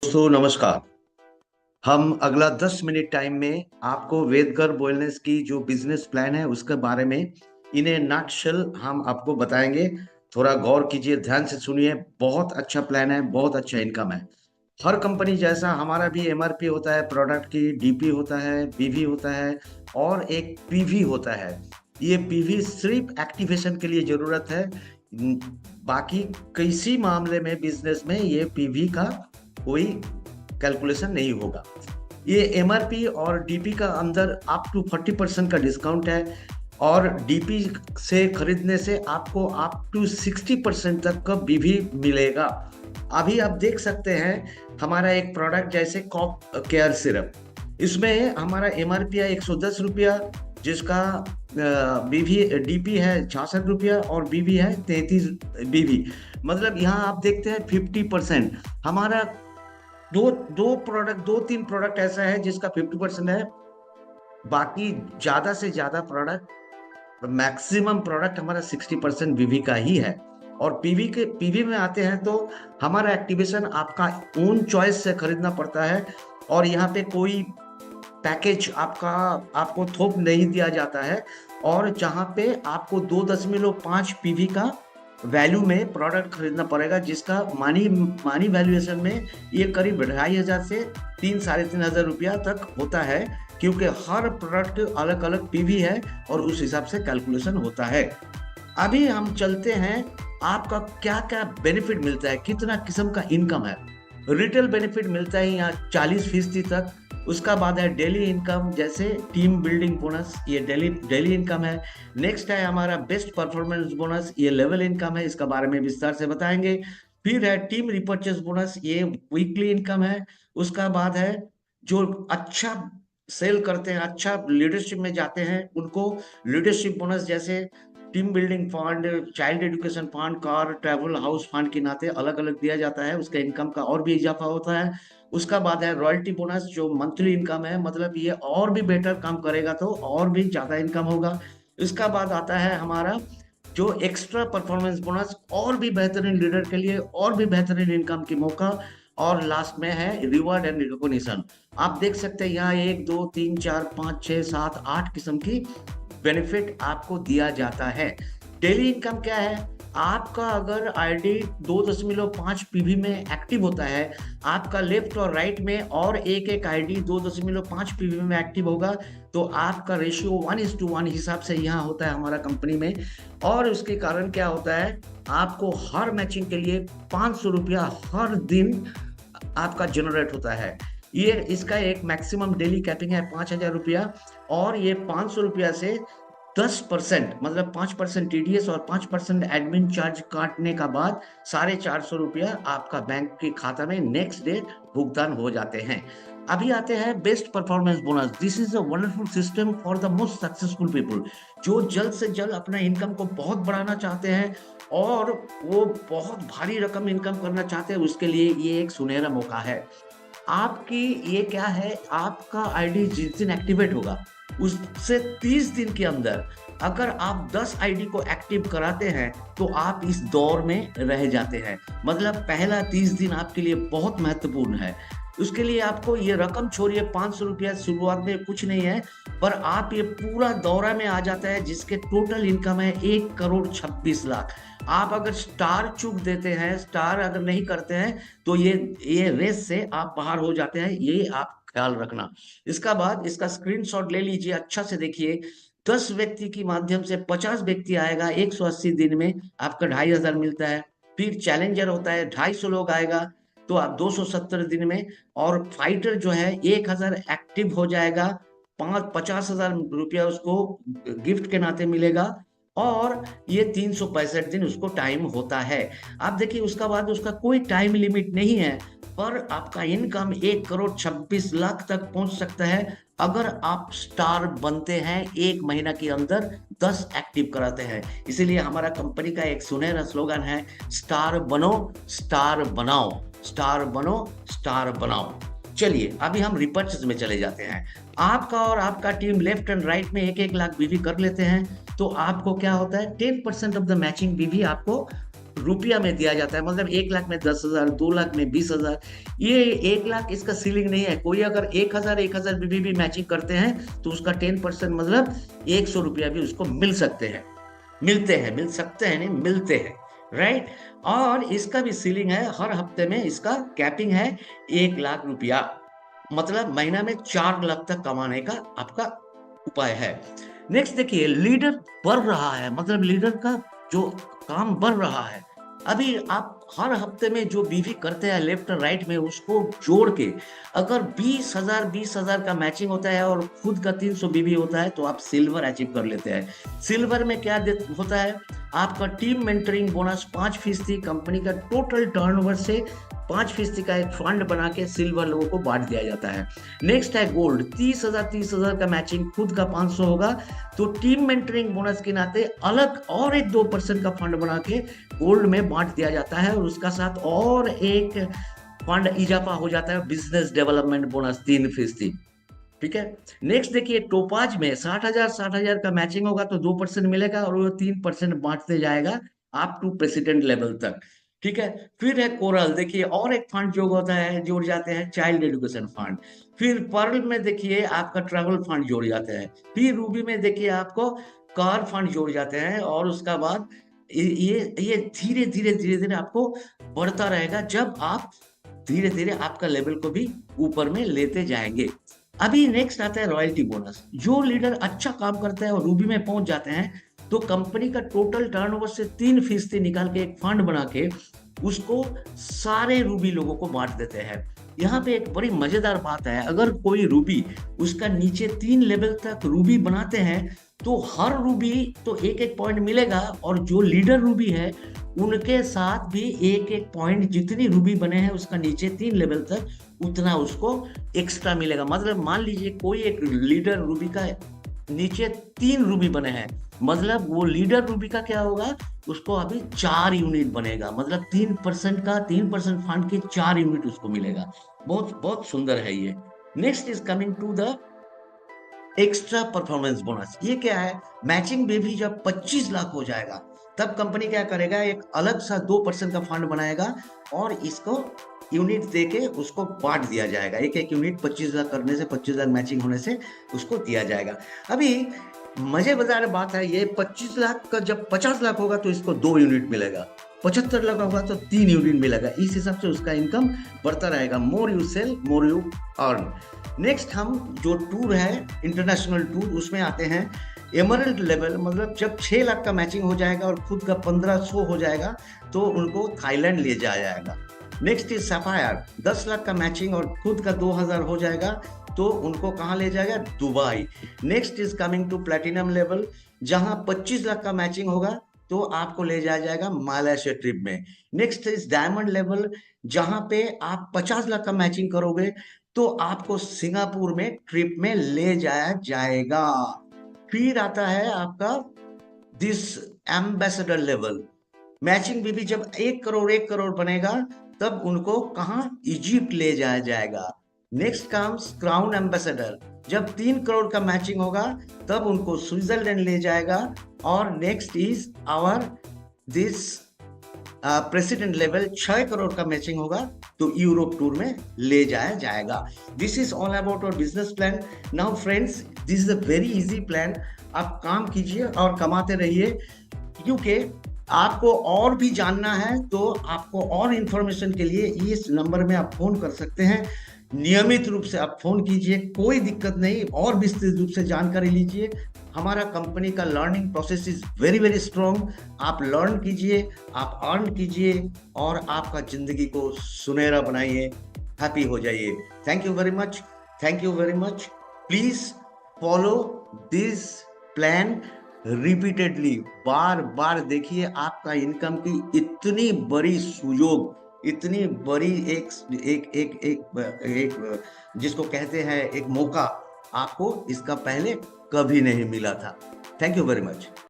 दोस्तों नमस्कार। हम अगला 10 मिनट टाइम में आपको वेदकर वेलनेस की जो बिजनेस प्लान है उसके बारे में इन ए नटशेल हम आपको बताएंगे। थोड़ा गौर कीजिए, ध्यान से सुनिए। बहुत अच्छा प्लान है, बहुत अच्छा इनकम है। हर कंपनी जैसा हमारा भी एमआरपी होता है, प्रोडक्ट की डीपी होता है, बीवी होता है और एक पीवी होता है। ये पीवी सिर्फ एक्टिवेशन के लिए जरूरत है। बाकी किसी मामले में बिजनेस में ये पीवी का कोई कैलकुलेशन नहीं होगा। ये एमआरपी और डीपी का अंदर अप टू 40% का डिस्काउंट है और डीपी से खरीदने से आपको अप टू 60% तक का बीवी मिलेगा। अभी आप देख सकते हैं हमारा एक प्रोडक्ट जैसे कॉप केयर सिरप, इसमें हमारा एमआरपी है 110 रुपया, जिसका बीवी डीपी है 66 रुपया और बीवी है 33 बीवी। मतलब यहाँ आप देखते हैं 50%। हमारा दो तीन प्रोडक्ट ऐसा है जिसका 50% है। बाकी ज्यादा से ज्यादा प्रोडक्ट, मैक्सिमम प्रोडक्ट हमारा 60% बीवी का ही है। और पीवी में आते हैं तो हमारा एक्टिवेशन आपका ओन चॉइस से खरीदना पड़ता है और यहाँ पे कोई पैकेज आपको थोप नहीं दिया जाता है। और जहाँ पे आपको 2.5 पीवी का वैल्यू में प्रोडक्ट खरीदना पड़ेगा, जिसका मानी वैल्यूएशन में ये करीब 2,500 से 3-3,500 रुपया तक होता है, क्योंकि हर प्रोडक्ट अलग अलग पीवी है और उस हिसाब से कैलकुलेशन होता है। अभी हम चलते हैं आपका क्या क्या बेनिफिट मिलता है, कितना किस्म का इनकम है। रिटेल बेनिफिट मिलता है यहाँ 40% तक। उसका बाद है डेली इनकम, जैसे टीम बिल्डिंग बोनस, ये डेली इनकम है। नेक्स्ट है हमारा बेस्ट परफॉर्मेंस बोनस, ये लेवल इनकम है, इसका बारे में विस्तार से बताएंगे। फिर है टीम रिपर्चेस बोनस, ये वीकली इनकम है। उसका बाद है जो अच्छा सेल करते हैं, अच्छा लीडरशिप में जाते हैं, उनको लीडरशिप बोनस, जैसे team building fund, child education fund, car, travel, house fund के नाते अलग अलग दिया जाता है। उसका इनकम का और भी इजाफा होता है। उसका बाद है रॉयल्टी बोनस, जो मंथली इनकम है, मतलब ये और भी बेटर काम करेगा तो और भी ज्यादा इनकम होगा। इसका बाद आता है हमारा जो एक्स्ट्रा परफॉर्मेंस बोनस, और भी बेहतरीन लीडर के लिए और भी बेहतरीन इनकम की मौका। और लास्ट में है रिवॉर्ड एंड रिकॉग्निशन। आप देख सकते हैं यहाँ 1 2 3 4 5 6 7 8 किस्म की बेनिफिट आपको दिया जाता है। डेली इनकम क्या है? आपका अगर आईडी 2.5 पीवी में एक्टिव होता है, आपका लेफ्ट और राइट में और एक आईडी 2.5 पीवी में एक्टिव होगा, तो आपका रेशियो 1:1 हिसाब से यहाँ होता है हमारा कंपनी में। और उसके कारण क्या होता है, आपको हर मैचिंग के लिए 500 रुपया हर दिन आपका जनरेट होता है। ये इसका एक मैक्सिमम डेली कैपिंग है 5,000 रुपया। और ये 500 रुपया से 10%, मतलब 5% टीडीएस और 5% एडमिन चार्ज काटने का बाद 450 रुपया आपका बैंक के खाता में नेक्स्ट डे भुगतान हो जाते हैं। अभी आते हैं best performance bonus. This is a wonderful system for the most successful people, जो जल्द से जल्द अपना इनकम को बहुत बढ़ाना चाहते हैं और वो बहुत भारी रकम इनकम करना चाहते हैं। उसके लिए ये एक सुनहरा मौका है। आपकी ये क्या है, आपका आईडी जिस दिन एक्टिवेट होगा उससे 30 दिन के अंदर अगर आप 10 आईडी को एक्टिव कराते हैं तो आप इस दौर में रह जाते हैं। मतलब पहला 30 दिन आपके लिए बहुत महत्वपूर्ण है। उसके लिए आपको ये रकम छोड़िए, 500 रुपया शुरुआत में कुछ नहीं है, पर आप ये पूरा दौरा में आ जाता है, जिसके टोटल इनकम है 1,26,00,000। आप अगर स्टार चूक देते हैं, स्टार अगर नहीं करते हैं, तो ये रेस से आप बाहर हो जाते हैं, ये आप ख्याल रखना। इसका बाद इसका स्क्रीनशॉट ले लीजिए, अच्छा से देखिए। 10 व्यक्ति के माध्यम से 50 व्यक्ति आएगा, 180 दिन में आपका 2,500 मिलता है। फिर चैलेंजर होता है, 250 लोग आएगा तो आप 270 दिन में। और फाइटर जो है 1,000 एक्टिव हो जाएगा, 50,000 रुपया उसको गिफ्ट के नाते मिलेगा। और ये 365 दिन उसको टाइम होता है। आप देखिए उसका बाद उसका कोई टाइम लिमिट नहीं है, पर आपका इनकम 1,26,00,000 तक पहुंच सकता है अगर आप स्टार बनते हैं 1 महीना के अंदर 10 एक्टिव कराते हैं। इसीलिए हमारा कंपनी का एक सुनहरा स्लोगन है, स्टार बनो स्टार बनाओ, स्टार बनो स्टार बनाओ। चलिए अभी हम रिपर्चेज में चले जाते हैं। आपका और आपका टीम लेफ्ट एंड राइट में 1-1 लाख बीवी कर लेते हैं, तो आपको क्या होता है, 10% ऑफ द मैचिंग बीवी आपको रुपया में दिया जाता है, मतलब 1 लाख में 10,000, 2 लाख में 20,000। ये 1 लाख इसका सीलिंग नहीं है। कोई अगर 1,000 बीबी भी मैचिंग करते हैं तो उसका 10% मतलब 100 रुपया भी उसको मिल सकते हैं, मिलते हैं, मिल सकते हैं नहीं, मिलते हैं, राइट। और इसका भी सीलिंग है, हर हफ्ते में इसका कैपिंग है 1 लाख रुपया, मतलब महीना में 4 लाख तक कमाने का आपका उपाय है। नेक्स्ट देखिए, लीडर बढ़ रहा है, मतलब लीडर का जो काम बढ़ रहा है। अभी आप हर हफ्ते में जो बीवी करते हैं लेफ्ट और राइट में, उसको जोड़ के अगर 20,000 का मैचिंग होता है और खुद का 300 बीवी होता है तो आप सिल्वर अचीव कर लेते हैं। सिल्वर में क्या होता है, आपका टीम मेंटरिंग बोनस 5% कंपनी का टोटल टर्नओवर से 5% का एक फंड बना के सिल्वर लोगों को बांट दिया जाता है। नेक्स्ट है गोल्ड, 30,000 का मैचिंग, खुद का 500 होगा तो टीम मेंटरिंग बोनस के नाते अलग और एक 2% का फंड बना के गोल्ड में बांट दिया जाता है, और उसका साथ और एक फंड इजाफा हो जाता है बिजनेस डेवलपमेंट बोनस 3%। ठीक है। नेक्स्ट देखिए, टोपाज में 60,000 का मैचिंग होगा तो 2% मिलेगा, और वो 3% बांटते जाएगा अप टू प्रेसिडेंट लेवल तक। ठीक है। फिर है कोरल, देखिए और एक फंड जो होता है, जोड़ जाते हैं चाइल्ड एजुकेशन फंड। फिर पर्ल में देखिए आपका ट्रैवल फंड जोड़ जाते हैं। फिर रूबी में देखिए आपको कार फंड जोड़ जाते हैं, और उसका बाद ये धीरे धीरे धीरे धीरे आपको बढ़ता रहेगा, जब आप धीरे धीरे आपका लेवल को भी ऊपर में लेते जाएंगे। अभी नेक्स्ट आता है रॉयल्टी बोनस। जो लीडर अच्छा काम करता है और रूबी में पहुंच जाते हैं तो कंपनी का टोटल टर्नओवर से 3% निकाल के एक फंड बना के उसको सारे रूबी लोगों को बांट देते हैं। यहाँ पे एक बड़ी मजेदार बात है, अगर कोई रूबी उसका नीचे 3 लेवल तक रूबी बनाते हैं तो हर रूबी तो एक एक पॉइंट मिलेगा, और जो लीडर रूबी है उनके साथ भी एक एक पॉइंट, जितनी रूबी बने हैं उसका नीचे 3 लेवल तक उतना उसको एक्स्ट्रा मिलेगा। मतलब मान लीजिए कोई एक लीडर रूबी का नीचे 3 रूबी बने हैं, मतलब वो लीडर रूबी का क्या होगा, उसको अभी 4 यूनिट बनेगा, मतलब 3% फंड के 4 यूनिट उसको मिलेगा। बहुत बहुत सुंदर है ये। Next is coming to the extra performance bonus. ये क्या है, मैचिंग में भी जब 25 लाख हो जाएगा तब कंपनी क्या करेगा, एक अलग सा 2% का फंड बनाएगा और इसको यूनिट देके उसको बांट दिया जाएगा। एक एक यूनिट 25 लाख करने से, 25 लाख मैचिंग होने से उसको दिया जाएगा। अभी मजेदार बात है, ये 25 लाख का जब 50 लाख होगा तो इसको 2 यूनिट मिलेगा, 75 लाख होगा तो 3 यूनिट मिलेगा। इस हिसाब से उसका इनकम बढ़ता रहेगा। More you sell more you earn. Next हम जो टूर है इंटरनेशनल टूर, उसमें आते हैं एमरल्ड लेवल, मतलब जब 6 लाख का मैचिंग हो जाएगा और खुद का 1500 हो जाएगा तो उनको थाईलैंड ले जाया जाएगा। नेक्स्ट इज सफायर, 10 लाख का मैचिंग और खुद का 2000 हो जाएगा तो उनको कहाँ ले जाएगा, Dubai. Next is coming to platinum level, जहां 25 लाख का मैचिंग होगा तो आपको ले जाया जाएगा मालयशिया ट्रिप में। नेक्स्ट इज डायमंड लेवल, जहां पे आप 50 लाख का मैचिंग करोगे तो आपको सिंगापुर में ट्रिप में ले जाया जाएगा। फिर आता है आपका दिस एम्बेसडर लेवल, मैचिंग भी जब 1 करोड़ बनेगा तब उनको कहा, इजिप्ट ले जाया जाएगा। नेक्स्ट कम्स क्राउन एम्बेसडर, जब 3 करोड़ का मैचिंग होगा तब उनको स्विट्जरलैंड ले जाएगा। और next is our this president level, 6 crore का मैचिंग होगा तो यूरोप टूर में ले जाया जाएगा। This is all about our business plan. Now friends, this is a very easy plan. आप काम कीजिए और कमाते रहिए, क्योंकि आपको और भी जानना है तो आपको और इंफॉर्मेशन के लिए इस नंबर में आप फोन कर सकते हैं। नियमित रूप से आप फोन कीजिए, कोई दिक्कत नहीं, और विस्तृत रूप से जानकारी लीजिए। हमारा कंपनी का learning process is very very strong. आप लर्न कीजिए, आप अर्न कीजिए और आपका जिंदगी को सुनहरा बनाइए, हैप्पी हो जाइए। Thank you very much, thank you very much. Please follow this plan repeatedly, बार बार देखिए। आपका इनकम की इतनी बड़ी सुयोग, इतनी बड़ी एक एक एक एक, एक जिसको कहते हैं एक मौका, आपको इसका पहले कभी नहीं मिला था। Thank you very much.